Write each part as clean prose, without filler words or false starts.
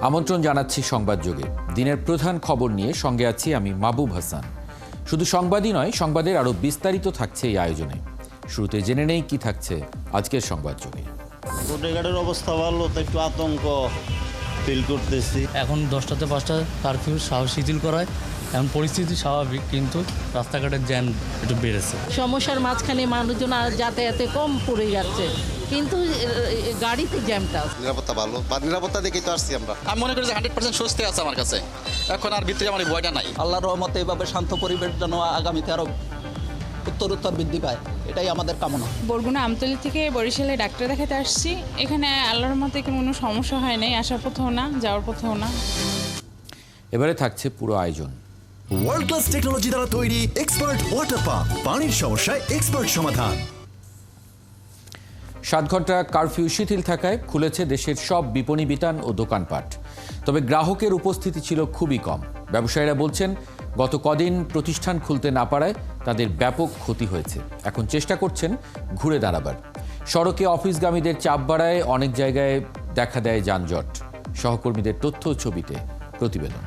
আমন্ত্রণ জানাচ্ছি সংবাদ যোগে। দিনের প্রধান খবর নিয়ে সঙ্গে আছি আমি মাহবুব হাসান। শুধু সংবাদই নয়, সংবাদের আরও বিস্তারিত থাকছে এই আয়োজনে। শুরুতে জেনে নেই কি থাকছে আজকের সংবাদ যোগে। কোটেঘাটের অবস্থা ভালো, তো একটু আতঙ্ক ফিল করতেছি। এখন 10টাতে 5টা কারফিউ শিথিল করায় এখন পরিস্থিতি স্বাভাবিক, কিন্তু রাস্তাঘাটের জ্যাম একটু বেড়েছে। সমস্যার মাঝখানে মানুষজন যাতায়াতে কম পড়ে যাচ্ছে, কিন্তু গাড়িতে জ্যামটা। নিরাপত্তা ভালো, বা নিরাপত্তা দেখেই তো আসছি আমরা। আমি মনে করি যে 100% স্বস্তি আছে আমার কাছে। এখন আর ভিতরে আমার ভয়টা নাই। আল্লাহর রহমতে এইভাবে শান্ত পরিবেশ যেন আগামীতে আরও উত্তরোত্তর বৃদ্ধি পায়, এটাই আমাদের কামনা। বরগুনা আমতলী থেকে বরিশালে ডাক্তার দেখাতে আসছি। এখানে আল্লাহর মতে কোনো সমস্যা হয় নাই, আসার পথেও না, যাওয়ার পথেও না। এবারে থাকছে পুরো আয়োজন। ওয়ার্ল্ড ক্লাস টেকনোলজি দ্বারা তৈরি এক্সপার্ট ওয়াটার পাম্প, পানির সমস্যায় এক্সপার্ট সমাধান। 7 ঘন্টা কারফিউ শিথিল থাকায় খুলেছে দেশের সব বিপণী বিতান ও দোকানপাট। তবে গ্রাহকের উপস্থিতি ছিল খুবই কম। ব্যবসায়ীরা বলছেন, গত কদিন প্রতিষ্ঠান খুলতে না পারায় তাদের ব্যাপক ক্ষতি হয়েছে। এখন চেষ্টা করছেন ঘুরে দাঁড়াবার। সড়কে অফিসগামীদের চাপ বাড়ায় অনেক জায়গায় দেখা দেয় যানজট। সহকর্মীদের তথ্য ও ছবিতে প্রতিবেদন।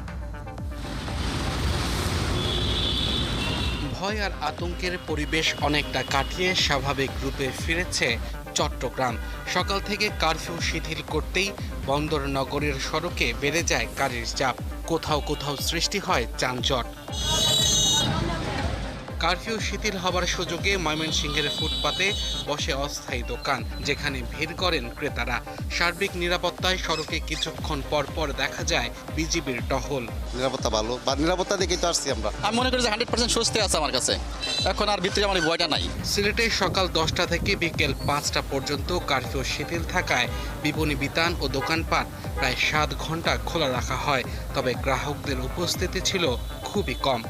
ভয় আর আতঙ্কের পরিবেশ অনেকটা কাটিয়ে স্বাভাবিক রূপে ফিরেছে চট্টগ্রাম। সকাল থেকে কারফিউ শিথিল করতেই বন্দর নগরের সড়কে বেড়ে যায় গাড়ির চাপ। কোথাও কোথাও সৃষ্টি হয় যানজট। কারফিউ শিথিল হবার সুযোগে ময়মনসিংহের ফুটপাতে বসে অস্থায়ী দোকান, যেখানে ভিড় করেন ক্রেতারা। সার্বিক নিরাপত্তায় সড়কে কিছুক্ষণ পর পর দেখা যায় বিজিবির টহল। নিরাপত্তা ভালো, বা নিরাপত্তা দেখেই তো আসছি আমরা। আমি মনে করি যে 100% স্বস্তি আছে আমার কাছে। এখন আর ভিতরে আমার ভয়টা নাই। সিলেটে সকাল 10টা থেকে বিকেল 5টা পর্যন্ত কারফিউ শিথিল থাকায় বিপণী বিতান ও দোকানপাট প্রায় 7 ঘন্টা খোলা রাখা হয়। তবে গ্রাহকদের উপস্থিতি ছিল খুবই কম।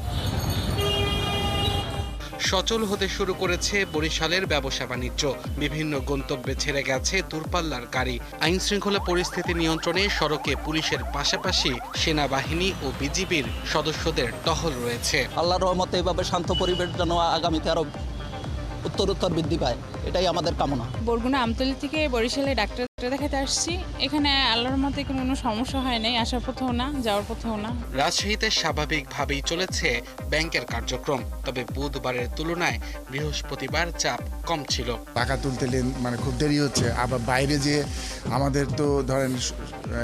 সচল হতে শুরু করেছে বরিশালের ব্যবসা বাণিজ্য। বিভিন্ন গন্তব্যে ছেড়ে গেছে দূরপাল্লার গাড়ি। আইন শৃঙ্খলা পরিস্থিতি নিয়ন্ত্রণে সড়কে পুলিশের পাশাপাশি সেনাবাহিনী ও বিজিবির সদস্যদের টহল রয়েছে। আল্লাহর রহমতে এইভাবে শান্ত পরিবেশ যেন আগামীতে আরও উত্তরোত্তর বৃদ্ধি পায়, এটাই আমাদের কামনা। বরগুনা আমতলী থেকে বরিশালে ডাক্তার দেখাতে আসছি। এখানে আল্লাহর মতে কোনো সমস্যা হয় নাই, আসার পথেও না, যাওয়ার পথেও না। রাজশাহীতে স্বাভাবিকভাবেই চলেছে ব্যাংকের কার্যক্রম। তবে বুধবারের তুলনায় বৃহস্পতিবার চাপ কম ছিল। টাকা তুলতে মানে খুব দেরি হচ্ছে। আবার বাইরে যে আমাদের তো ধরেন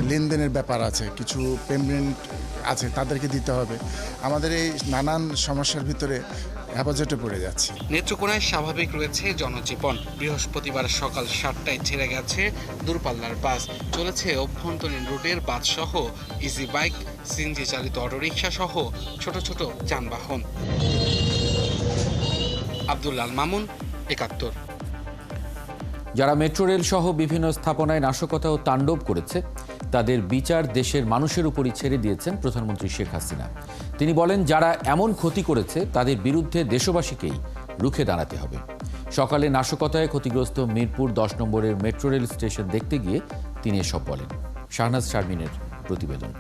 লেনদেনের ব্যাপার আছে, কিছু পেমেন্ট আছে, তাদেরকে দিতে হবে। আমাদের এই নানান সমস্যার ভিতরে হেফাজতে পড়ে যাচ্ছে। নেত্রকোনায় স্বাভাবিক রয়েছে জনজীবন। বৃহস্পতিবার সকাল 7টায় ছেড়ে গেছে দূরপাল্লার বাস। চলেছে অভ্যন্তরীণ রুটের বাস সহ ইজি বাইক, সিএনজি চালিত অটোরিকশা সহ ছোট ছোট যানবাহন। আব্দুল্লাহ মামুন, 71। যারা মেট্রো রেল সহ বিভিন্ন স্থাপনায় নাশকতা ও তাণ্ডব করেছে, তাদের বিচার দেশের মানুষের উপরই ছেড়ে দিয়েছেন প্রধানমন্ত্রী শেখ হাসিনা। তিনি বলেন, যারা এমন ক্ষতি করেছে তাদের বিরুদ্ধে দেশবাসীকেই রুখে দাঁড়াতে হবে। সকালে নাশকতায় ক্ষতিগ্রস্ত মিরপুর 10 নম্বরের মেট্রো রেল স্টেশন দেখতে গিয়ে তিনি এসব বলেন। শাহনাজ শারমিনের প্রতিবেদন।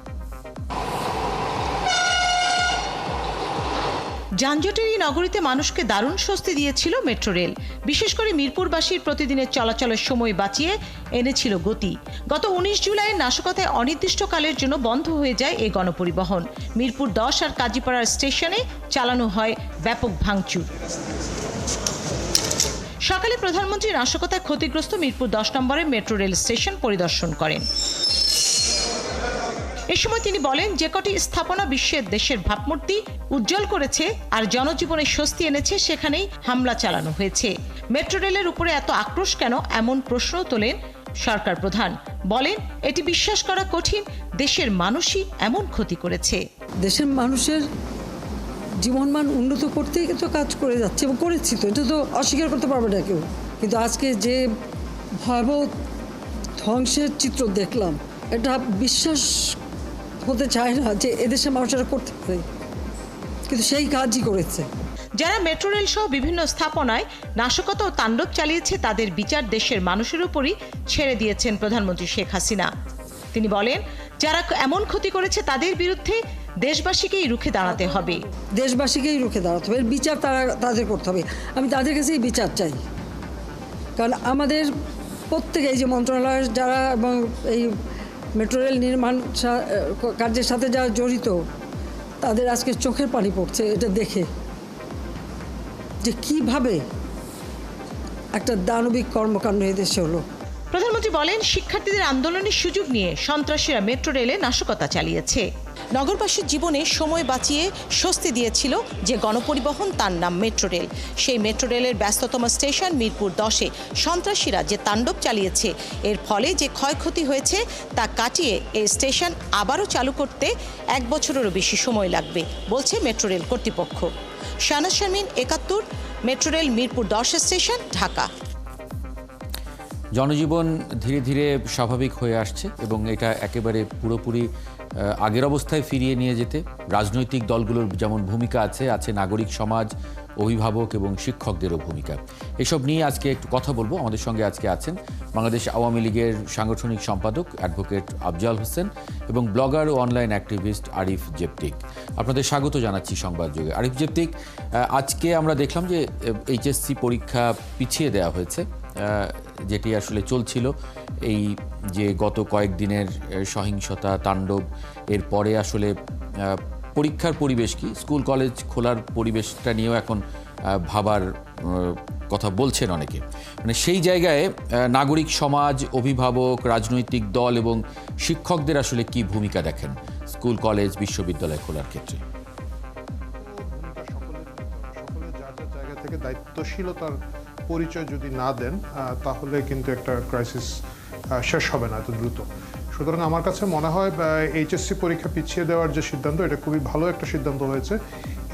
যানজটের এই নগরীতে মানুষকে দারুণ স্বস্তি দিয়েছিল মেট্রো রেল। বিশেষ করে মিরপুরবাসীর প্রতিদিনের চলাচলের সময় বাঁচিয়ে এনেছিল গতি। গত 19 জুলাইয়ের নাশকতায় অনির্দিষ্টকালের জন্য বন্ধ হয়ে যায় এই গণপরিবহন। মিরপুর 10 আর কাজীপাড়ার স্টেশনে চালানো হয় ব্যাপক ভাঙচুর। সকালে প্রধানমন্ত্রী নাশকতায় ক্ষতিগ্রস্ত মিরপুর 10 নম্বরের মেট্রো রেল স্টেশন পরিদর্শন করেন। এ সময় তিনি বলেন, যে কটি স্থাপনা বিশ্বের দেশের ভাবমূর্তি উজ্জ্বল করেছে আর জনজীবনে স্বস্তি এনেছে, সেখানেই হামলা চালানো হয়েছে। মেট্রো রেলের উপরে এত আক্রোশ কেন, এমন প্রশ্ন তোলেন সরকার প্রধান। বলেন, এটি বিশ্বাস করা কঠিন, দেশের মানুষই এমন ক্ষতি করেছে। দেশের মানুষের জীবনমান উন্নত করতেই তো কাজ করে যাচ্ছে এবং করেছি, তো এটা তো অস্বীকার করতে পারবে না কেউ। কিন্তু আজকে যে ভয়াবহ ধ্বংসের চিত্র দেখলাম, এটা বিশ্বাস হতে চায় না যে এদেশের মানুষেরা করতে পারে, কিন্তু সেই কাজই করেছে। যারা মেট্রো রেল সহ বিভিন্ন স্থাপনায় নাশকতা ও তাণ্ডব চালিয়েছে, তাদের বিচার দেশের মানুষের উপরই ছেড়ে দিয়েছেন প্রধানমন্ত্রী শেখ হাসিনা। তিনি বলেন, যারা এমন ক্ষতি করেছে তাদের বিরুদ্ধে দেশবাসীকেই রুখে দাঁড়াতে হবে। দেশবাসীকেই রুখে দাঁড়াতে হবে, বিচার তাদের করতে হবে। আমি তাদের কাছেই বিচার চাই, কারণ আমাদের প্রত্যেকে এই যে মন্ত্রণালয়ের যারা এবং এই মেট্রো রেল নির্মাণ কার্যের সাথে যারা জড়িত তাদের আজকে চোখের পানি পড়ছে এটা দেখে, যে কিভাবে একটা দানবিক কর্মকাণ্ড এদেশে হলো। প্রধানমন্ত্রী বলেন, শিক্ষার্থীদের আন্দোলনের সুযোগ নিয়ে সন্ত্রাসীরা মেট্রো রেলে নাশকতা চালিয়েছে। নগরবাসীর জীবনে সময় বাঁচিয়ে স্বস্তি দিয়েছিল যে গণপরিবহন, তার নাম মেট্রো রেল। সেই মেট্রো রেলের ব্যস্ততম স্টেশন মিরপুর 10-এ সন্ত্রাসীরা যে তাণ্ডব চালিয়েছে, এর ফলে যে ক্ষয়ক্ষতি হয়েছে তা কাটিয়ে এই স্টেশন আবারও চালু করতে 1 বছরেরও বেশি সময় লাগবে বলছে মেট্রো রেল কর্তৃপক্ষ। Shahnaz Sharmin, 71, metro rail, Mirpur 10 station, Dhaka. জনজীবন ধীরে ধীরে স্বাভাবিক হয়ে আসছে এবং এটা একেবারে পুরোপুরি আগের অবস্থায় ফিরিয়ে নিয়ে যেতে রাজনৈতিক দলগুলোর যেমন ভূমিকা আছে নাগরিক সমাজ, অভিভাবক এবং শিক্ষকদেরও ভূমিকা। এসব নিয়ে আজকে একটু কথা বলবো। আমাদের সঙ্গে আজকে আছেন বাংলাদেশ আওয়ামী লীগের সাংগঠনিক সম্পাদক অ্যাডভোকেট আফজাল হোসেন এবং ব্লগার ও অনলাইন অ্যাক্টিভিস্ট আরিফ জেপটিক। আপনাদের স্বাগত জানাচ্ছি সংবাদযোগে। আরিফ জেপটিক, আজকে আমরা দেখলাম যে এইচএসসি পরীক্ষা পিছিয়ে দেওয়া হয়েছে, যেটি আসলে চলছিল এই যে গত কয়েকদিনের সহিংসতা তাণ্ডব, এরপরে আসলে পরীক্ষার পরিবেশ কি, স্কুল কলেজ খোলার পরিবেশটা নিয়েও এখন ভাবার কথা বলছেন অনেকে। মানে সেই জায়গায় নাগরিক সমাজ, অভিভাবক, রাজনৈতিক দল এবং শিক্ষকদের আসলে কি ভূমিকা দেখেন স্কুল কলেজ বিশ্ববিদ্যালয় খোলার ক্ষেত্রে? সকলে যার যার জায়গা থেকে দায়িত্বশীলতার পরিচয় যদি না দেন তাহলে কিন্তু একটা ক্রাইসিস শেষ হবে না এত দ্রুত। সুতরাং আমার কাছে মনে হয় এইচএসসি পরীক্ষা পিছিয়ে দেওয়ার যে সিদ্ধান্ত, এটা খুবই ভালো একটা সিদ্ধান্ত হয়েছে।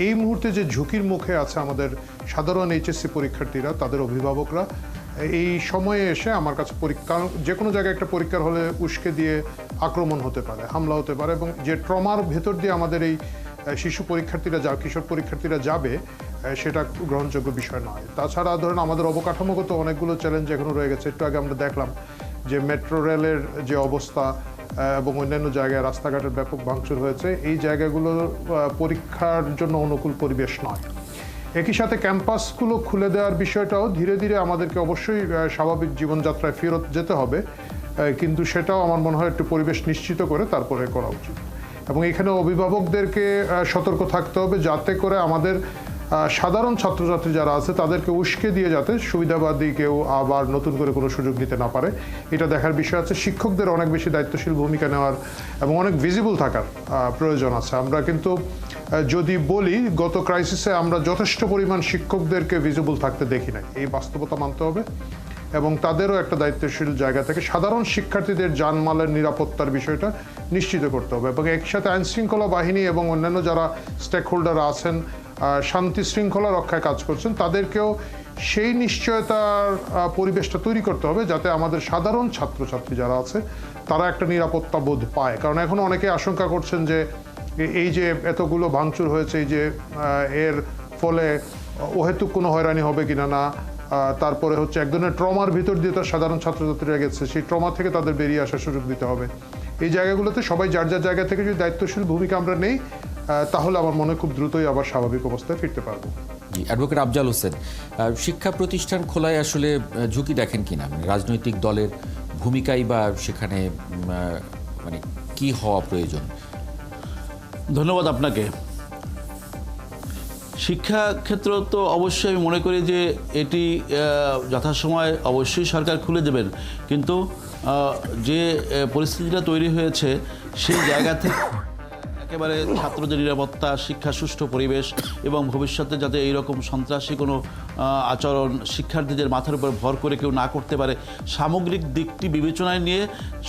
এই মুহূর্তে যে ঝুঁকির মুখে আছে আমাদের সাধারণ এইচএসসি পরীক্ষার্থীরা, তাদের অভিভাবকরা, এই সময়ে এসে আমার কাছে পরীক্ষা, যে কোনো জায়গায় একটা পরীক্ষার হলে উস্কে দিয়ে আক্রমণ হতে পারে, হামলা হতে পারে, এবং যে ট্রমার ভেতর দিয়ে আমাদের এই শিশু পরীক্ষার্থীরা কিশোর পরীক্ষার্থীরা যাবে, সেটা গ্রহণযোগ্য বিষয় নয়। তাছাড়া ধরেন আমাদের অবকাঠামোগত অনেকগুলো চ্যালেঞ্জ এখনো রয়ে গেছে। একটু আগে আমরা দেখলাম যে মেট্রো রেলের যে অবস্থা এবং অন্যান্য জায়গায় রাস্তাঘাটের ব্যাপক ভাঙচুর হয়েছে, এই জায়গাগুলো পরীক্ষার জন্য অনুকূল পরিবেশ নয়। একই সাথে ক্যাম্পাসগুলো খুলে দেওয়ার বিষয়টাও ধীরে ধীরে আমাদেরকে অবশ্যই স্বাভাবিক জীবনযাত্রায় ফেরত যেতে হবে, কিন্তু সেটাও আমার মনে হয় একটু পরিবেশ নিশ্চিত করে তারপরে করা উচিত। এবং এখানে অভিভাবকদেরকে সতর্ক থাকতে হবে যাতে করে আমাদের সাধারণ ছাত্রছাত্রী যারা আছে তাদেরকে উস্কে দিয়ে যাতে সুবিধাবাদী কেউ আবার নতুন করে কোনো সুযোগ নিতে না পারে, এটা দেখার বিষয় আছে। শিক্ষকদের অনেক বেশি দায়িত্বশীল ভূমিকা নেওয়ার এবং অনেক ভিজিবল থাকার প্রয়োজন আছে। আমরা কিন্তু যদি বলি গত ক্রাইসিসে আমরা যথেষ্ট পরিমাণ শিক্ষকদেরকে ভিজিবল থাকতে দেখি নাই, এই বাস্তবতা মানতে হবে এবং তাদেরও একটা দায়িত্বশীল জায়গা থেকে সাধারণ শিক্ষার্থীদের জানমালের নিরাপত্তার বিষয়টা নিশ্চিত করতে হবে। এবং একসাথে আইনশৃঙ্খলা বাহিনী এবং অন্যান্য যারা স্টেক হোল্ডার আছেন, শান্তি শৃঙ্খলা রক্ষায় কাজ করছেন, তাদেরকেও সেই নিশ্চয়তার পরিবেশটা তৈরি করতে হবে যাতে আমাদের সাধারণ ছাত্রছাত্রী যারা আছে তারা একটা নিরাপত্তা বোধ পায়। কারণ এখন অনেকে আশঙ্কা করছেন যে এই যে এতগুলো ভাঙচুর হয়েছে, এই যে এর ফলে অহেতুক কোনো হয়রানি হবে কিনা না, তারপরে হচ্ছে এক ধরনের ট্রমার ভিতর দিয়ে তার সাধারণ ছাত্রছাত্রীরা গেছে, সেই ট্রমা থেকে তাদের বেরিয়ে আসার সুযোগ দিতে হবে। এই জায়গাগুলোতে সবাই যার যার জায়গা থেকে যদি দায়িত্বশীল ভূমিকা আমরা নেই, তাহলে আমার মনে খুব দ্রুতই আবার স্বাভাবিক অবস্থায় ফিরতে পারবো। জি, অ্যাডভোকেট আফজাল হোসেন, শিক্ষা প্রতিষ্ঠান খোলায় আসলে ঝুঁকি দেখেন কিনা, মানে রাজনৈতিক দলের ভূমিকাই বা সেখানে মানে কি হওয়া প্রয়োজন? ধন্যবাদ আপনাকে। শিক্ষাক্ষেত্র তো অবশ্যই আমি মনে করি যে এটি যথাসময় অবশ্যই সরকার খুলে দেবেন, কিন্তু যে পরিস্থিতিটা তৈরি হয়েছে সেই জায়গা থেকে একেবারে ছাত্রদের নিরাপত্তা, শিক্ষা সুষ্ঠু পরিবেশ এবং ভবিষ্যতে যাতে এইরকম সন্ত্রাসী কোনো আচরণ শিক্ষার্থীদের মাথার উপর ভর করে কেউ না করতে পারে, সামগ্রিক দিকটি বিবেচনায় নিয়ে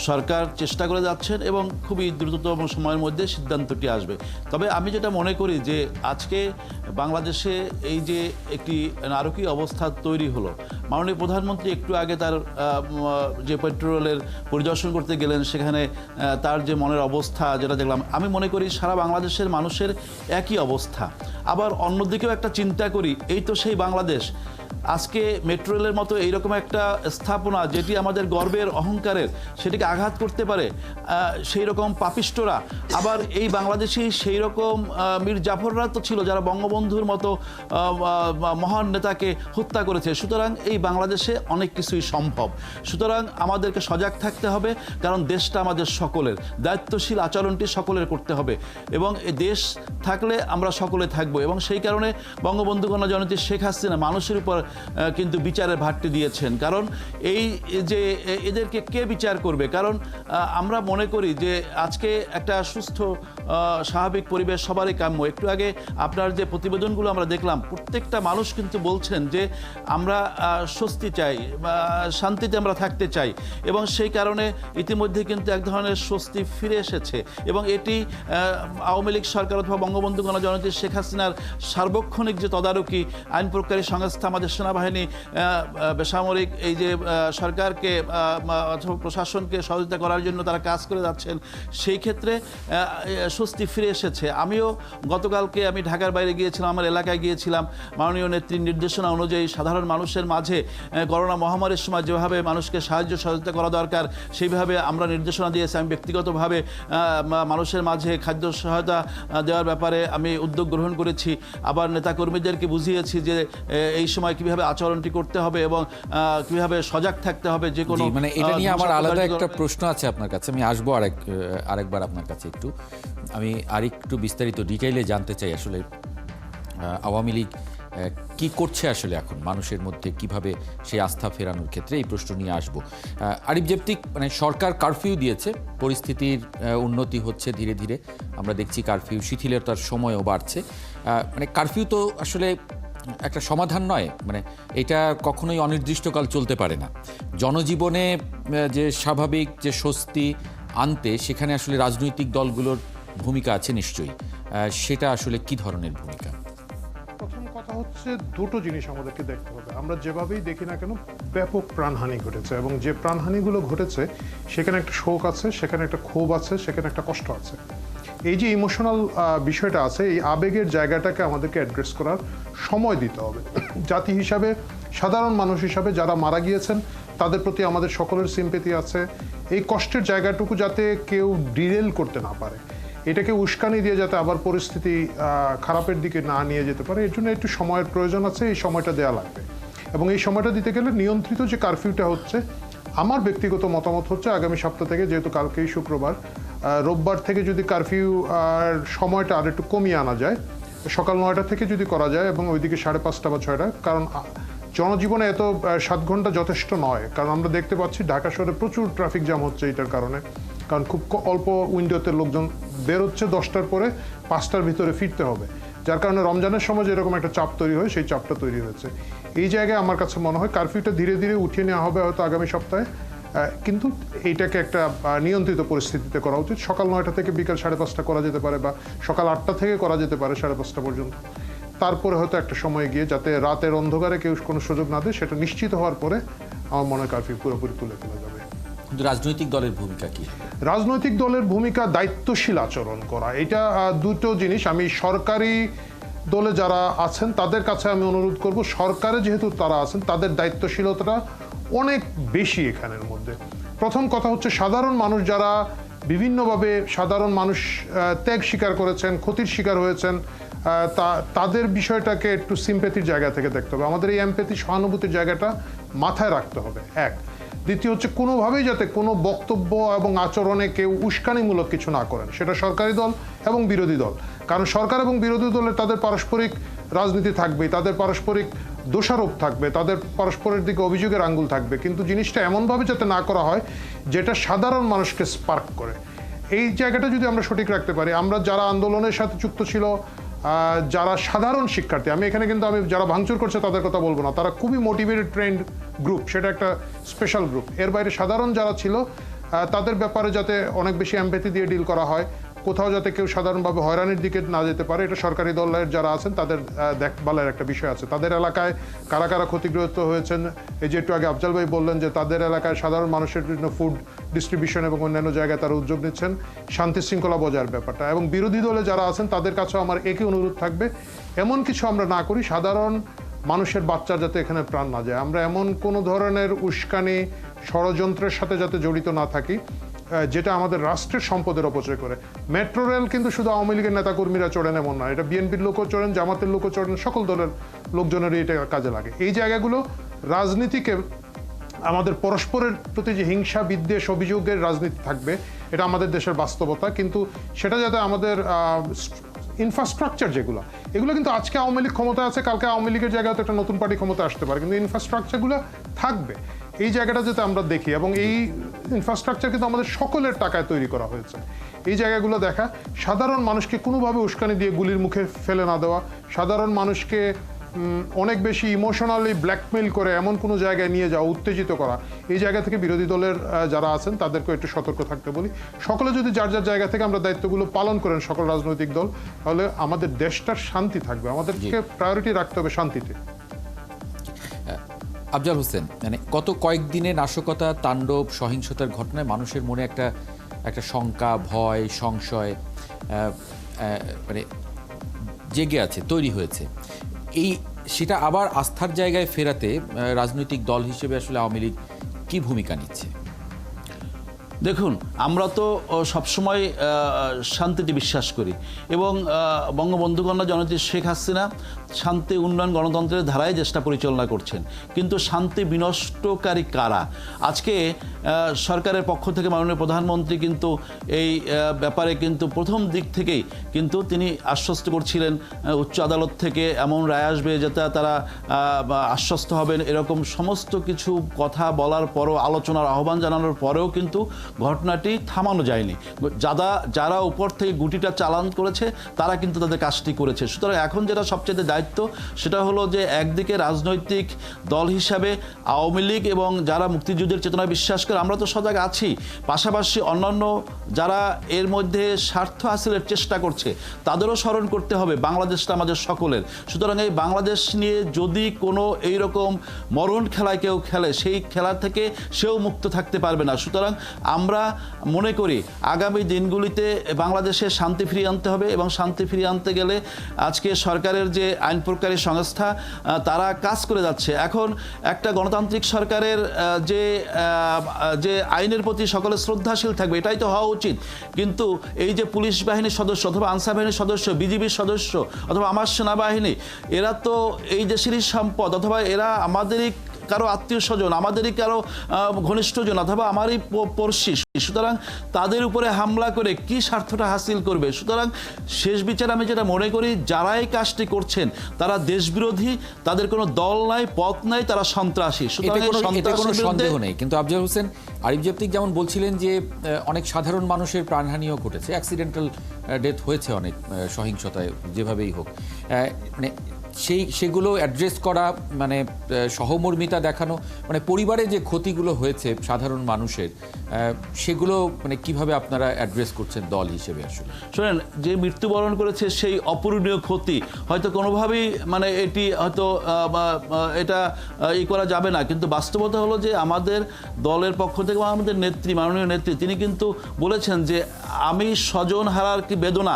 সরকার চেষ্টা করে যাচ্ছেন এবং খুবই দ্রুততম সময়ের মধ্যে সিদ্ধান্তটি আসবে। তবে আমি যেটা মনে করি যে আজকে বাংলাদেশে এই যে একটি নারকীয় অবস্থা তৈরি হলো, মাননীয় প্রধানমন্ত্রী একটু আগে তার যে মেট্রো রেলের পরিদর্শন করতে গেলেন, সেখানে তার যে মনের অবস্থা যেটা দেখলাম, আমি মনে করি সারা বাংলাদেশের মানুষের একই অবস্থা। আবার অন্যদিকেও একটা চিন্তা করি, এই তো সেই বাংলাদেশ, আজকে মেট্রো রেলের মতো এইরকম একটা স্থাপনা যেটি আমাদের গর্বের অহংকারের, সেটিকে আঘাত করতে পারে সেই রকম পাপিষ্টরা। আবার এই বাংলাদেশে সেই রকম মীর জাফররা তো ছিল যারা বঙ্গবন্ধুর মতো মহান নেতাকে হত্যা করেছে। সুতরাং এই বাংলাদেশে অনেক কিছুই সম্ভব। সুতরাং আমাদেরকে সজাগ থাকতে হবে, কারণ দেশটা আমাদের সকলের, দায়িত্বশীল আচরণটি সকলের করতে হবে এবং এই দেশ থাকলে আমরা সকলে থাকবো। এবং সেই কারণে বঙ্গবন্ধু কন্যা জননেত্রী শেখ হাসিনা মানুষের উপর কিন্তু বিচারের ভারটি দিয়েছেন। কারণ এই যে এদেরকে কে বিচার করবে? কারণ আমরা মনে করি যে আজকে একটা সুস্থ স্বাভাবিক পরিবেশ সবারই কাম্য। একটু আগে আপনার যে প্রতিবেদনগুলো আমরা দেখলাম, প্রত্যেকটা মানুষ কিন্তু বলছেন যে আমরা স্বস্তি চাই, শান্তিতে আমরা থাকতে চাই এবং সেই কারণে ইতিমধ্যে কিন্তু এক ধরনের স্বস্তি ফিরে এসেছে। এবং এটি আওয়ামী লীগ সরকার অথবা বঙ্গবন্ধু কন্যা জননেত্রী শেখ হাসিনার সার্বক্ষণিক যে তদারকি, আইন প্রয়োগকারী সংস্থা, আমাদের সেনাবাহিনী, বেসামরিক এই যে সরকারকে অথবা প্রশাসনকে সহযোগিতা করার জন্য তারা কাজ করে যাচ্ছেন, সেই ক্ষেত্রে স্বস্তি ফিরে এসেছে। আমিও গতকালকে আমি ঢাকার বাইরে গিয়েছিলাম, আমার এলাকায় গিয়েছিলাম। মাননীয় নেত্রীর নির্দেশনা অনুযায়ী সাধারণ মানুষের মাঝে করোনা মহামারীর সময় যেভাবে মানুষকে সাহায্য সহযোগিতা করা দরকার সেইভাবে আমরা নির্দেশনা দিয়েছি। আমি ব্যক্তিগতভাবে মানুষের মাঝে খাদ্য সহায়তা দেওয়ার ব্যাপারে আমি উদ্যোগ গ্রহণ করেছি। আবার নেতাকর্মীদেরকে বুঝিয়েছি যে এই সময় কিভাবে আচরণটি করতে হবে এবং কিভাবে সজাগ থাকতে হবে। যে কোনো মানে এটা নিয়ে আমার আলাদা একটা প্রশ্ন আছে আপনার কাছে, আমি আসবো আরেকবার আপনার কাছে। আমি আরেকটু বিস্তারিত ডিটেইলে জানতে চাই আসলে আওয়ামী লীগ কি করছে আসলে এখন মানুষের মধ্যে, কিভাবে সেই আস্থা ফেরানোর ক্ষেত্রে, এই প্রশ্ন নিয়ে আসবো। আরিফ জেপ্তিক, মানে সরকার কারফিউ দিয়েছে, পরিস্থিতির উন্নতি হচ্ছে ধীরে ধীরে, আমরা দেখছি কারফিউ শিথিলতার সময়ও বাড়ছে। মানে কারফিউ তো আসলে একটা সমাধান নয়, মানে এটা কখনোই অনির্দিষ্টকাল চলতে পারে না। জনজীবনে যে স্বাভাবিক যে স্বস্তি আনতে সেখানে আসলে রাজনৈতিক দলগুলোর ভূমিকা আছে নিশ্চয়ই, সেটা আসলে কি ধরনের ভূমিকা? প্রথম কথা হচ্ছে দুটো জিনিস আমাদেরকে দেখতে হবে। আমরা যেভাবেই দেখি না কেন ব্যাপক প্রাণহানি ঘটেছে এবং যে প্রাণহানিগুলো ঘটেছে সেখানে একটা শোক আছে, সেখানে একটা ক্ষোভ আছে, সেখানে একটা কষ্ট আছে। এই যে ইমোশনাল বিষয়টা আছে, এই আবেগের জায়গাটাকে আমাদেরকে অ্যাড্রেস করার সময় দিতে হবে। জাতি হিসাবে, সাধারণ মানুষ হিসাবে যারা মারা গিয়েছেন তাদের প্রতি আমাদের সকলের সিম্পেথি আছে। এই কষ্টের জায়গাটুকু যাতে কেউ ডিরেল করতে না পারে, এটাকে উস্কানি দিয়ে যাতে আবার পরিস্থিতি খারাপের দিকে না নিয়ে যেতে পারে, এর জন্য একটু সময়ের প্রয়োজন আছে। এই সময়টা দেওয়া লাগবে এবং এই সময়টা দিতে গেলে নিয়ন্ত্রিত যে কারফিউটা হচ্ছে, আমার ব্যক্তিগত মতামত হচ্ছে আগামী সপ্তাহ থেকে, যেহেতু কালকেই শুক্রবার, রোববার থেকে যদি কারফিউ আর সময়টা আর একটু কমিয়ে আনা যায়, সকাল 9টা থেকে যদি করা যায় এবং ওইদিকে 5:30 বা 6টা, কারণ জনজীবনে এত 7 ঘন্টা যথেষ্ট নয়। কারণ আমরা দেখতে পাচ্ছি ঢাকা শহরে প্রচুর ট্রাফিক জ্যাম হচ্ছে এটার কারণে, কারণ খুব অল্প উইন্ডোতে লোকজন বেরোচ্ছে, 10টার পরে 5টার ভিতরে ফিরতে হবে, যার কারণে রমজানের সময় যেরকম একটা চাপ তৈরি হয় সেই চাপটা তৈরি হয়েছে। এই জায়গায় আমার কাছে মনে হয় কারফিউটা ধীরে ধীরে উঠিয়ে নেওয়া হবে হয়তো আগামী সপ্তাহে, কিন্তু এইটাকে একটা নিয়ন্ত্রিত পরিস্থিতিতে করা উচিত। সকাল 9টা থেকে বিকাল 5:30 করা যেতে পারে বা সকাল 8টা থেকে করা যেতে পারে 5:30 পর্যন্ত। তারপরে হয়তো একটা সময় গিয়ে যাতে রাতের অন্ধকারে কেউ কোনো সুযোগ না দেয়, সেটা নিশ্চিত হওয়ার পরে আমার মনে হয় কারফিউ পুরোপুরি তুলে ফেলা যাবে। কিন্তু রাজনৈতিক দলের ভূমিকা কি? রাজনৈতিক দলের ভূমিকা দায়িত্বশীল আচরণ করা। এটা দুটো জিনিস। আমি সরকারি দলে যারা আছেন তাদের কাছে আমি অনুরোধ করব, সরকারে যেহেতু তারা আছেন তাদের দায়িত্বশীলতাটা অনেক বেশি এখানের মধ্যে। প্রথম কথা হচ্ছে সাধারণ মানুষ যারা বিভিন্নভাবে সাধারণ মানুষ ত্যাগ স্বীকার করেছেন, ক্ষতির শিকার হয়েছেন, তাদের বিষয়টাকে একটু সিম্প্যাথির জায়গা থেকে দেখতে হবে। আমাদের এই এমপ্যাথি, সহানুভূতির জায়গাটা মাথায় রাখতে হবে, এক। দ্বিতীয় হচ্ছে কোনোভাবেই যাতে কোনো বক্তব্য এবং আচরণে কেউ উস্কানিমূলক কিছু না করেন, সেটা সরকারি দল এবং বিরোধী দল। কারণ সরকার এবং বিরোধী দলের তাদের পারস্পরিক রাজনীতি থাকবে, তাদের পারস্পরিক দোষারোপ থাকবে, তাদের পারস্পরের দিকে অভিযোগের আঙ্গুল থাকবে, কিন্তু জিনিসটা এমনভাবে যাতে না করা হয় যেটা সাধারণ মানুষকে স্পার্ক করে। এই জায়গাটা যদি আমরা সঠিক রাখতে পারি, আমরা যারা আন্দোলনের সাথে যুক্ত ছিল, যারা সাধারণ শিক্ষার্থী, আমি এখানে কিন্তু আমি যারা ভাঙচুর করছে তাদের কথা বলবো না, তারা খুবই মোটিভেটেড ট্রেন্ড গ্রুপ, সেটা একটা স্পেশাল গ্রুপ। এর বাইরে সাধারণ যারা ছিল তাদের ব্যাপারে যাতে অনেক বেশি এমপ্যাথি দিয়ে ডিল করা হয়, কোথাও যাতে কেউ সাধারণভাবে হয়রানির দিকে না যেতে পারে, এটা সরকারি দলের যারা আছেন তাদের দেখভালের একটা বিষয় আছে। তাদের এলাকায় কারা কারা ক্ষতিগ্রস্ত হয়েছেন, এই যে একটু আগে আফজাল ভাই বললেন যে তাদের এলাকায় সাধারণ মানুষের জন্য ফুড ডিস্ট্রিবিউশন এবং অন্যান্য জায়গায় তারা উদ্যোগ নিচ্ছেন, শান্তি শৃঙ্খলা বজায়ের ব্যাপারটা। এবং বিরোধী দলে যারা আছেন তাদের কাছেও আমার একই অনুরোধ থাকবে, এমন কিছু আমরা না করি সাধারণ মানুষের বাচ্চা যাতে এখানে প্রাণ না যায়। আমরা এমন কোনো ধরনের উস্কানি ষড়যন্ত্রের সাথে যাতে জড়িত না থাকি যেটা আমাদের রাষ্ট্রের সম্পদের অপচয় করে। মেট্রো রেল কিন্তু শুধু আওয়ামী লীগের নেতাকর্মীরা চড়েন এমন না, এটা বিএনপির লোকও চড়েন, জামাতের লোকও চড়েন, সকল দলের লোকজনেরই এটা কাজে লাগে। এই জায়গাগুলো রাজনীতিকে, আমাদের পরস্পরের প্রতি যে হিংসা বিদ্বেষ অভিযোগের রাজনীতি থাকবে, এটা আমাদের দেশের বাস্তবতা, কিন্তু সেটা যাতে আমাদের ইনফ্রাস্ট্রাকচার এগুলো কিন্তু আজকে আওয়ামী লীগ ক্ষমতা আছে, কালকে আওয়ামী লীগের জায়গায় একটা নতুন পার্টি ক্ষমতা আসতে পারে, কিন্তু ইনফ্রাস্ট্রাকচারগুলো থাকবে। এই জায়গাটা যাতে আমরা দেখি, এবং এই ইনফ্রাস্ট্রাকচার কিন্তু আমাদের সকলের টাকায় তৈরি করা হয়েছে। এই জায়গাগুলো দেখা, সাধারণ মানুষকে কোনোভাবে উস্কানি দিয়ে গুলির মুখে ফেলে না দেওয়া, সাধারণ মানুষকে অনেক বেশি ইমোশনালি ব্ল্যাকমেইল করে এমন কোনো জায়গায় নিয়ে যাওয়া, উত্তেজিত করা, এই জায়গা থেকে বিরোধী দলের যারা আছেন তাদেরকেও একটু সতর্ক থাকতে বলি। সকলে যদি যার যার জায়গা থেকে আমরা দায়িত্বগুলো পালন করেন, সকল রাজনৈতিক দল, তাহলে আমাদের দেশটার শান্তি থাকবে। আমাদেরকে প্রায়োরিটি রাখতে হবে শান্তিতে। আফজাল হোসেন, মানে গত কয়েকদিনে নাশকতা, তাণ্ডব, সহিংসতার ঘটনায় মানুষের মনে একটা শঙ্কা, ভয়, সংশয় মানে জেগে আছে, তৈরি হয়েছে। সেটা আবার আস্থার জায়গায় ফেরাতে রাজনৈতিক দল হিসেবে আসলে আওয়ামী লীগ কী ভূমিকা নিচ্ছে? দেখুন, আমরা তো সবসময় শান্তিতে বিশ্বাস করি, এবং বঙ্গবন্ধু কন্যা জননেত্রী শেখ হাসিনা শান্তি, উন্নয়ন, গণতন্ত্রের ধারায় চেষ্টা পরিচালনা করছেন। কিন্তু শান্তি বিনষ্টকারী কারা? আজকে সরকারের পক্ষ থেকে মাননীয় প্রধানমন্ত্রী কিন্তু এই ব্যাপারে কিন্তু প্রথম দিক থেকেই কিন্তু তিনি আশ্বস্ত করছিলেন উচ্চ আদালত থেকে এমন রায় আসবে যাতে তারা আশ্বস্ত হবেন, এরকম সমস্ত কিছু কথা বলার পরও, আলোচনার আহ্বান জানানোর পরেও কিন্তু ঘটনাটি থামানো যায়নি। যারা উপর থেকে গুটিটা চালান করেছে তারা কিন্তু তাদের কাজটি করেছে। সুতরাং এখন যেটা সবচেয়ে দায়িত্ব, সেটা হলো যে একদিকে রাজনৈতিক দল হিসাবে আওয়ামী লীগ এবং যারা মুক্তিযুদ্ধের চেতনায় বিশ্বাস করে আমরা তো সজাগ আছি, পাশাপাশি অন্যান্য যারা এর মধ্যে স্বার্থ হাসিলের চেষ্টা করছে তাদেরও স্মরণ করতে হবে বাংলাদেশটা আমাদের সকলের। সুতরাং এই বাংলাদেশ নিয়ে যদি কোনো এইরকম মরণ খেলায় কেউ খেলে, সেই খেলা থেকে সেও মুক্ত থাকতে পারবে না। সুতরাং আমরা মনে করি আগামী দিনগুলিতে বাংলাদেশে শান্তি ফিরিয়ে আনতে হবে, এবং শান্তি ফিরিয়ে আনতে গেলে আজকে সরকারের যে আইন প্রয়োগকারী সংস্থা তারা কাজ করে যাচ্ছে। এখন একটা গণতান্ত্রিক সরকারের যে আইনের প্রতি সকলে শ্রদ্ধাশীল থাকবে, এটাই তো হওয়া উচিত। কিন্তু এই যে পুলিশ বাহিনীর সদস্য অথবা আনসার বাহিনীর সদস্য, বিজিবির সদস্য অথবা আমার সেনাবাহিনী, এরা তো এই দেশেরই সম্পদ, অথবা এরা আমাদেরই কারো আত্মীয় স্বজন, আমাদেরই কারো ঘনিষ্ঠজন, অথবা আমারই পড়শি। সুতরাং তাদের উপরে হামলা করে কি স্বার্থটা হাসিল করবে? সুতরাং শেষ বিচার আমি যেটা মনে করি, যারা এই কাজটি করছেন তারা দেশবিরোধী, তাদের কোনো দল নাই, পথ নাই, তারা সন্ত্রাসী। সুতরাং কোনো সন্দেহ নেই। কিন্তু আফজাল হোসেন, আরিফ জেফতিক যেমন বলছিলেন যে অনেক সাধারণ মানুষের প্রাণহানিও ঘটেছে, অ্যাক্সিডেন্টাল ডেথ হয়েছে অনেক সহিংসতায়, যেভাবেই হোক, মানে সেগুলো অ্যাড্রেস করা, মানে সহমর্মিতা দেখানো, মানে পরিবারে যে ক্ষতিগুলো হয়েছে সাধারণ মানুষের, সেগুলো মানে কিভাবে আপনারা অ্যাড্রেস করছেন দল হিসেবে? আসলে শোনেন, যে মৃত্যুবরণ করেছে সেই অপূরণীয় ক্ষতি হয়তো কোনোভাবেই মানে এটি হয়তো এটা করা যাবে না, কিন্তু বাস্তবতা হলো যে আমাদের দলের পক্ষ থেকে আমাদের নেত্রী, মাননীয় নেত্রী, তিনি কিন্তু বলেছেন যে আমি স্বজন হারার কি বেদনা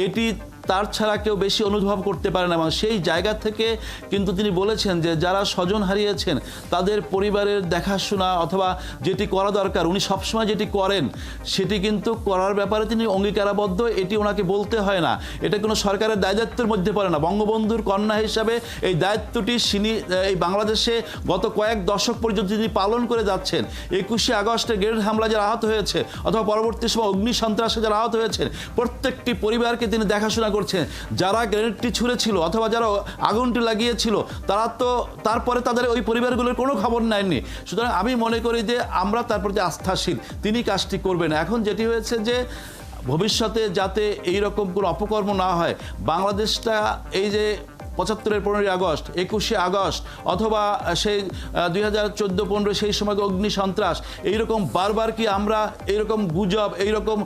এটি তার ছাড়া কেউ বেশি অনুভব করতে পারে না। এবং সেই জায়গা থেকে কিন্তু তিনি বলেছেন যে যারা স্বজন হারিয়েছেন তাদের পরিবারের দেখাশোনা অথবা যেটি করা দরকার, উনি সবসময় যেটি করেন সেটি কিন্তু করার ব্যাপারে তিনি অঙ্গীকারাবদ্ধ। এটি ওনাকে বলতে হয় না, এটা কোনো সরকারের দায়িত্বের মধ্যে পড়ে না। বঙ্গবন্ধুর কন্যা হিসাবে এই দায়িত্বটি এই বাংলাদেশে গত কয়েক দশক পর্যন্ত তিনি পালন করে যাচ্ছেন। 21শে আগস্টে গ্রেনেড হামলা যারা আহত হয়েছে অথবা পরবর্তী সময় অগ্নি সন্ত্রাসে যারা আহত হয়েছেন, প্রত্যেকটি পরিবারকে তিনি দেখাশোনা করছেন। যারা গ্রেনেডটি ছুঁড়েছিল অথবা যারা আগুনটি লাগিয়েছিল তারা তো তারপরে তাদের ওই পরিবারগুলোর কোনো খবর নেয়নি। সুতরাং আমি মনে করি যে আমরা তার প্রতি আস্থাশীল, তিনি কাজটি করবেন। এখন যেটি হয়েছে যে ভবিষ্যতে যাতে এইরকম কোনো অপকর্ম না হয়, বাংলাদেশটা এই যে 75-এর 15ই আগস্ট, 21শে আগস্ট অথবা সেই 2014-15 সেই সময় অগ্নি সন্ত্রাস, এইরকম বারবার কি আমরা এইরকম গুজব, এইরকম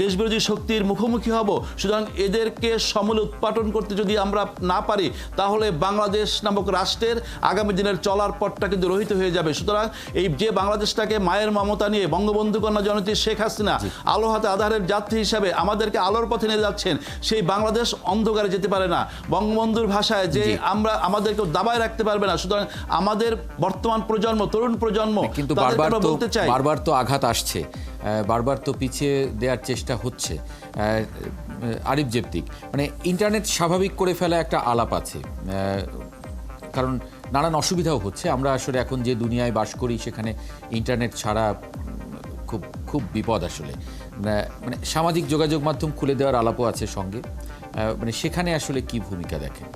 দেশবিরোধী শক্তির মুখোমুখি হব? সুতরাং এদেরকে সমূলে উৎপাটন করতে যদি আমরা না পারি, তাহলে বাংলাদেশ নামক রাষ্ট্রের আগামী দিনের চলার পথটা কিন্তু রহিত হয়ে যাবে। সুতরাং এই যে বাংলাদেশটাকে মায়ের মমতা নিয়ে বঙ্গবন্ধু কন্যা জননেত্রী শেখ হাসিনা আলো হাতে আধারের যাত্রী হিসাবে আমাদেরকে আলোর পথে নিয়ে যাচ্ছেন, সেই বাংলাদেশ অন্ধকারে যেতে পারে না। বঙ্গবন্ধুর ভাষা ভাষায় যে আমরা আমাদেরকে দাবায় রাখতে পারবে না, সুতরাং আমাদের বর্তমান প্রজন্ম, তরুণ প্রজন্ম, কিন্তু তাদেরকে বারবার আমরা তো বলতে চাই, বারবার তো আঘাত আসছে, বারবার তো পিছিয়ে দেওয়ার চেষ্টা হচ্ছে। আরিফ জেপ্তিক, মানে ইন্টারনেট স্বাভাবিক করে ফেলা একটা আলাপ আছে, কারণ নানান অসুবিধাও হচ্ছে। আমরা আসলে এখন যে দুনিয়ায় বাস করি সেখানে ইন্টারনেট ছাড়া খুব খুব বিপদ আসলে। মানে সামাজিক যোগাযোগ মাধ্যম খুলে দেওয়ার আলাপও আছে সঙ্গে, মানে সেখানে আসলে কি ভূমিকা দেখেন?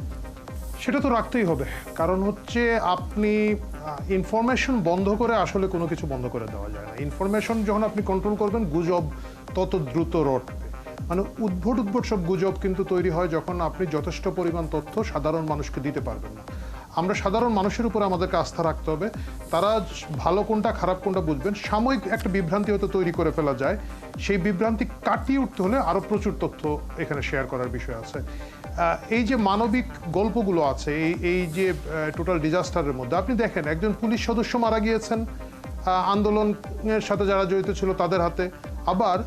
সেটা তো রাখতেই হবে, কারণ হচ্ছে আপনি ইনফরমেশন বন্ধ করে আসলে কোনো কিছু বন্ধ করে দেওয়া যায় না। ইনফরমেশন যখন আপনি কন্ট্রোল করবেন, গুজব তত দ্রুত রটবে। মানে উদ্ভট সব গুজব কিন্তু তৈরি হয় যখন আপনি যথেষ্ট পরিমাণ তথ্য সাধারণ মানুষকে দিতে পারবেন না। আমরা সাধারণ মানুষের উপরে আমাদেরকে আস্থা রাখতে হবে, তারা ভালো কোনটা খারাপ কোনটা বুঝবেন। সাময়িক একটা বিভ্রান্তি হয়তো তৈরি করে ফেলা যায়, সেই বিভ্রান্তি কাটিয়ে উঠতে হলে আরও প্রচুর তথ্য এখানে শেয়ার করার বিষয় আছে। এই যে মানবিক গল্পগুলো আছে, এই যে টোটাল ডিজাস্টারের মধ্যে আপনি দেখেন একজন পুলিশ সদস্য মারা গিয়েছেন আন্দোলনের সাথে যারা জড়িত ছিল তাদের হাতে, আবার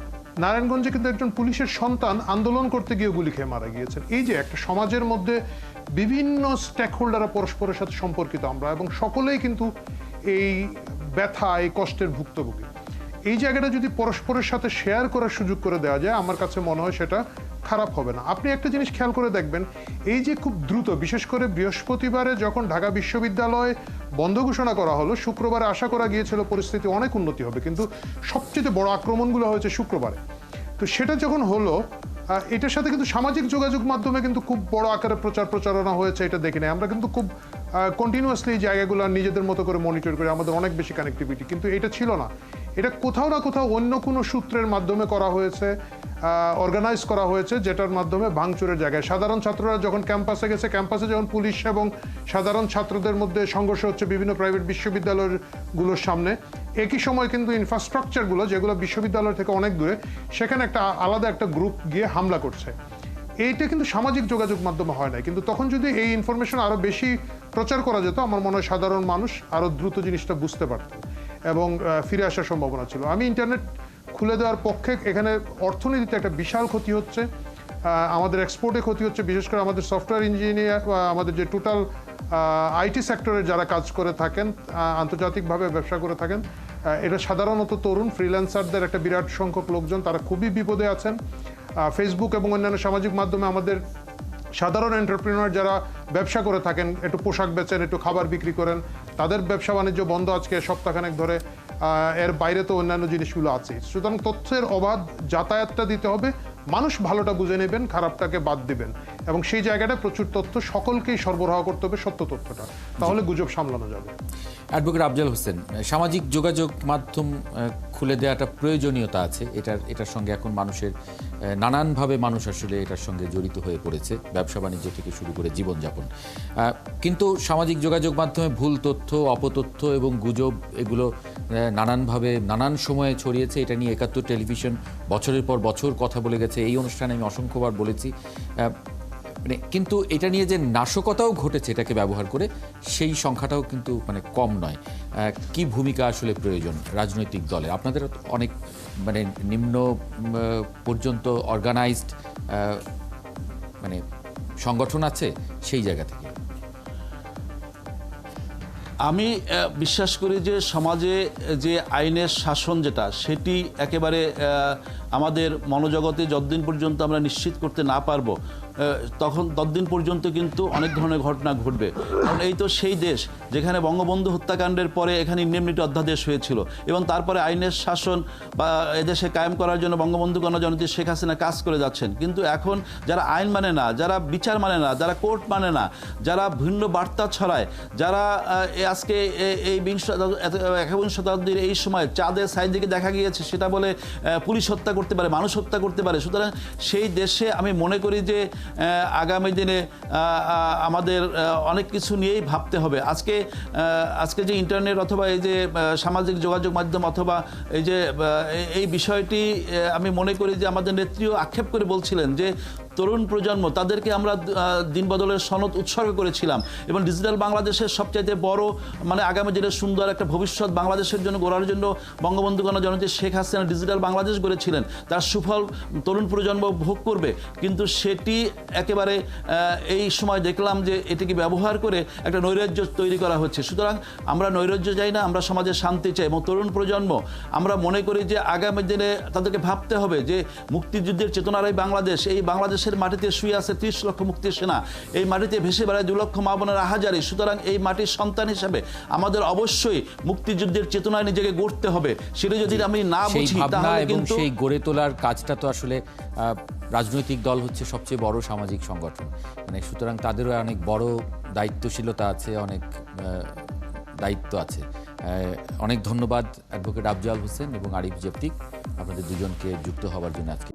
নারায়ণগঞ্জে কিন্তু একজন পুলিশের সন্তান আন্দোলন করতে গিয়ে গুলি খেয়ে মারা গিয়েছেন। এই যে একটা সমাজের মধ্যে বিভিন্ন স্টেক হোল্ডাররা পরস্পরের সাথে সম্পর্কিত আমরা, এবং সকলেই কিন্তু এই ব্যথা, এই কষ্টের ভুক্তভোগী। এই জায়গাটা যদি পরস্পরের সাথে শেয়ার করার সুযোগ করে দেওয়া যায়, আমার কাছে মনে হয় সেটা খারাপ হবে না। আপনি একটা জিনিস খেয়াল করে দেখবেন, এই যে খুব দ্রুত, বিশেষ করে বৃহস্পতিবারে যখন ঢাকা বিশ্ববিদ্যালয় বন্ধ ঘোষণা করা হলো, শুক্রবারে আশা করা গিয়েছিল পরিস্থিতি অনেক উন্নতি হবে, কিন্তু সবচেয়ে বড় আক্রমণগুলো হয়েছে শুক্রবারে। তো সেটা যখন হলো, এটার সাথে কিন্তু সামাজিক যোগাযোগ মাধ্যমে কিন্তু খুব বড় আকারে প্রচারণা হয়েছে, এটা দেখি নাই আমরা কিন্তু খুব কন্টিনিউয়াসলি এই জায়গাগুলো নিজেদের মতো করে মনিটর করি, আমাদের অনেক বেশি কানেক্টিভিটি, কিন্তু এটা ছিল না। এটা কোথাও না কোথাও অন্য কোনো সূত্রের মাধ্যমে করা হয়েছে, অর্গানাইজ করা হয়েছে, যেটার মাধ্যমে ভাঙচুরের জায়গায় সাধারণ ছাত্ররা যখন ক্যাম্পাসে গেছে, ক্যাম্পাসে যখন পুলিশ এবং সাধারণ ছাত্রদের মধ্যে সংঘর্ষ হচ্ছে বিভিন্ন প্রাইভেট বিশ্ববিদ্যালয়গুলোর সামনে, একই সময় কিন্তু ইনফ্রাস্ট্রাকচারগুলো যেগুলো বিশ্ববিদ্যালয় থেকে অনেক দূরে, সেখানে একটা আলাদা একটা গ্রুপ গিয়ে হামলা করছে। এইটা কিন্তু সামাজিক যোগাযোগ মাধ্যমে হয় না, কিন্তু তখন যদি এই ইনফরমেশন আরও বেশি প্রচার করা যেত, আমার মনে হয় সাধারণ মানুষ আরও দ্রুত জিনিসটা বুঝতে পারত এবং ফিরে আসার সম্ভাবনা ছিল। আমি ইন্টারনেট খুলে দেওয়ার পক্ষে। এখানে অর্থনীতিতে একটা বিশাল ক্ষতি হচ্ছে, আমাদের এক্সপোর্টে ক্ষতি হচ্ছে, বিশেষ করে আমাদের সফটওয়্যার ইঞ্জিনিয়ার, আমাদের যে টোটাল আইটি সেক্টরে যারা কাজ করে থাকেন, আন্তর্জাতিকভাবে ব্যবসা করে থাকেন, এটা সাধারণত তরুণ ফ্রিল্যান্সারদের একটা বিরাট সংখ্যক লোকজন, তারা খুবই বিপদে আছেন। ফেসবুক এবং অন্যান্য সামাজিক মাধ্যমে আমাদের সাধারণ এন্টারপ্রেনার যারা ব্যবসা করে থাকেন, একটু পোশাক বেচেন, একটু খাবার বিক্রি করেন, তাদের ব্যবসা বাণিজ্য বন্ধ আজকে সপ্তাহখানেক ধরে। এর বাইরে তো অন্যান্য জিনিসগুলো আছে। সুতরাং তথ্যের অবাধ যাতায়াতটা দিতে হবে, মানুষ ভালোটা বুঝে নেবেন, খারাপটাকে বাদ দিবেন, এবং সেই জায়গাটা প্রচুর তথ্য সকলকেই সরবরাহ করতে হবে, সত্য তথ্যটা, তাহলে গুজব সামলানো যাবে। অ্যাডভোকেট আফজাল হোসেন, সামাজিক যোগাযোগ মাধ্যম খুলে দেওয়াটা প্রয়োজনীয়তা আছে, এটার সঙ্গে এখন মানুষের নানানভাবে মানুষ আসলে এটার সঙ্গে জড়িত হয়ে পড়েছে, ব্যবসা বাণিজ্য থেকে শুরু করে জীবনযাপন। কিন্তু সামাজিক যোগাযোগ মাধ্যমে ভুল তথ্য, অপতথ্য এবং গুজব এগুলো নানানভাবে নানান সময়ে ছড়িয়েছে। এটা নিয়ে ৭১ টেলিভিশন বছরের পর বছর কথা বলে গেছে, এই অনুষ্ঠানে আমি অসংখ্যবার বলেছি। মানে কিন্তু এটা নিয়ে যে নাশকতাও ঘটেছে এটাকে ব্যবহার করে, সেই সংখ্যাটাও কিন্তু মানে কম নয়। কি ভূমিকা আসলে প্রয়োজন রাজনৈতিক দলের? আপনাদের অনেক মানে নিম্ন পর্যন্ত অর্গানাইজড মানে সংগঠন আছে, সেই জায়গা থেকে আমি বিশ্বাস করি যে সমাজে যে আইনের শাসন যেটা, সেটি একেবারে আমাদের মনোজগতে যতদিন পর্যন্ত আমরা নিশ্চিত করতে না পারবো, তখন ততদিন পর্যন্ত কিন্তু অনেক ধরনের ঘটনা ঘটবে। কারণ এই তো সেই দেশ যেখানে বঙ্গবন্ধু হত্যাকাণ্ডের পরে এখানে ইন্ডেমনিটি অধ্যাদেশ হয়েছিল, এবং তারপরে আইনের শাসন বা এদেশে কায়েম করার জন্য বঙ্গবন্ধু গণজননেত্রী শেখ হাসিনা কাজ করে যাচ্ছেন। কিন্তু এখন যারা আইন মানে না, যারা বিচার মানে না, যারা কোর্ট মানে না, যারা ভিন্ন বার্তা ছড়ায়, যারা আজকে এই 21 শতাব্দীর এই সময় চাঁদের সাইডদিকে দেখা গিয়েছে সেটা বলে পুলিশ হত্যা করতে পারে, মানুষ হত্যা করতে পারে। সুতরাং সেই দেশে আমি মনে করি যে আগামী দিনে আমাদের অনেক কিছু নিয়েই ভাবতে হবে। আজকে যে ইন্টারনেট অথবা এই যে সামাজিক যোগাযোগ মাধ্যম অথবা এই যে এই বিষয়টি, আমি মনে করি যে আমাদের নেত্রীও আক্ষেপ করে বলছিলেন যে তরুণ প্রজন্ম, তাদেরকে আমরা দিন বদলের সনদ উৎসর্গ করেছিলাম, এবং ডিজিটাল বাংলাদেশের সবচাইতে বড় মানে আগামী দিনে সুন্দর একটা ভবিষ্যৎ বাংলাদেশের জন্য গড়ার জন্য বঙ্গবন্ধু কন্যা জননেত্রী শেখ হাসিনা ডিজিটাল বাংলাদেশ গড়েছিলেন, তার সুফল তরুণ প্রজন্ম ভোগ করবে। কিন্তু সেটি একেবারে এই সময় দেখলাম যে এটিকে ব্যবহার করে একটা নৈরাজ্য তৈরি করা হচ্ছে। সুতরাং আমরা নৈরাজ্য চাই না, আমরা সমাজে শান্তি চাই এবং তরুণ প্রজন্ম আমরা মনে করি যে আগামী দিনে তাদেরকে ভাবতে হবে যে মুক্তিযুদ্ধের চেতনার এই বাংলাদেশ, এই বাংলাদেশের মাটিতে শুয়ে আছে 30 লক্ষ মুক্তি সেনা, এই মাটিতে ভেসে বেড়ায় 2 লক্ষ মা বোনের আহাজারি। সুতরাং এই মাটির সন্তান হিসেবে আমাদের অবশ্যই মুক্তিযুদ্ধের চেতনায় নিজেকে গড়তে হবে। সেটা যদি আমি না বুঝি তাহলে কিন্তু সেই গড়ে তোলার কাজটা তো আসলে রাজনৈতিক দল হচ্ছে সবচেয়ে বড় সামাজিক সংগঠন, মানে সুতরাং তাদেরও অনেক বড় দায়িত্বশীলতা আছে, অনেক দায়িত্ব আছে। অনেক ধন্যবাদ অ্যাডভোকেট আফজাল হোসেন এবং আরিফ জেফতিক, আপনাদের দুজনকে যুক্ত হওয়ার জন্য আজকে